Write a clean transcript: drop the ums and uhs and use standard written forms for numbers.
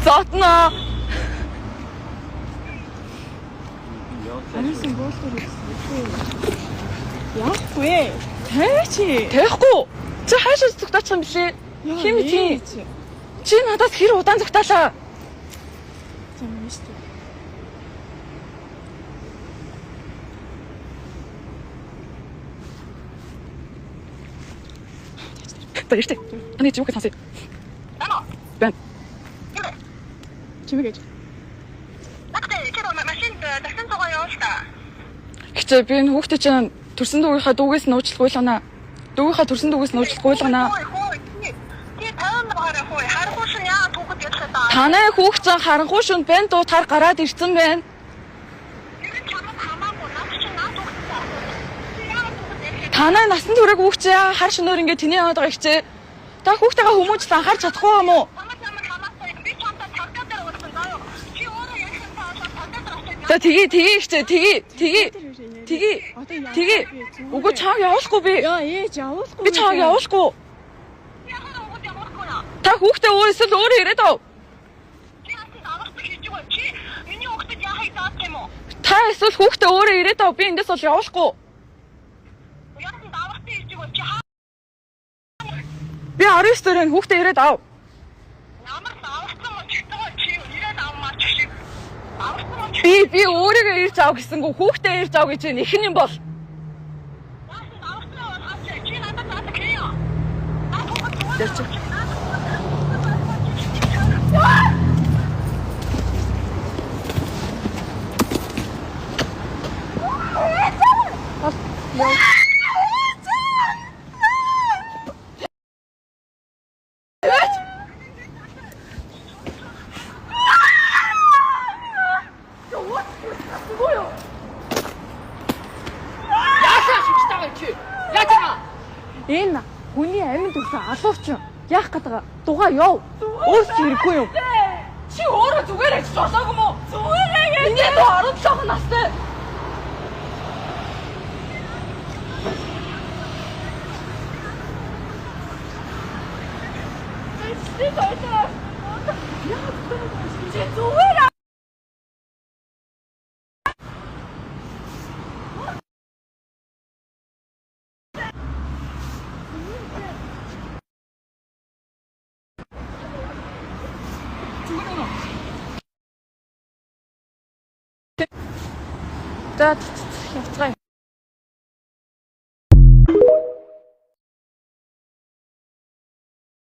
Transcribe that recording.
Зотно. Ансан боолтор гэсэн. Яахгүй. Тавиачи. Тавихгүй. Чи хаашаа зүгтаачих юм блэ? Хим чи? Чи надаас хэр удаан зүгтаалаа? Зам шүү. Баяртай. Таны чи юу гэж сонсъё? Бэн. Чимээч. Гэвч би энэ хүүхдээ чинь төрсөн дүүгийнхаа дүүгээс нь уучлалгүййлгана. Дүүгийнхаа төрсөн дүүгээс нь уучлалгүййлгана. Танай хүүхд чинь харанхуй шүнд бэн дуутахаар гараад ирсэн байна. Танай насан туршиг хүүхд чи хар шөнөөр ингэ тэний яваад байгаа ихчээ. Та хүүхдтэйгээ хүмүүжлэн анхаарч чадахгүй юм уу? За тгий ихчээ тгий. Үгүй чааг явуулахгүй би. Яа ээж явуулахгүй. Би чааг явуулахгүй. Та хүүхдээ өөрөөсөө өөрөө ирээд ав. Та эсвэл хүүхдээ өөрөө ирээд ав. Би эндээс бол явуулахгүй. Би 19 дөрөв хүүхдээ ирээд ав. Би өөрийгөө ирж ав гэсэнгүү хүүхдээ ирж ав гэж энэ ихэнх юм бол. Энэ хүний амьд өгсөн алуурч яах гээд байгаа? Дугаа яв. Өөрч хэрэггүй юм. Чи өөрөө зүгээр ажиж болоогүй юм уу? Зүгээр яг. Миний доо 17 настай. Чи зүгээр. За явцгаая.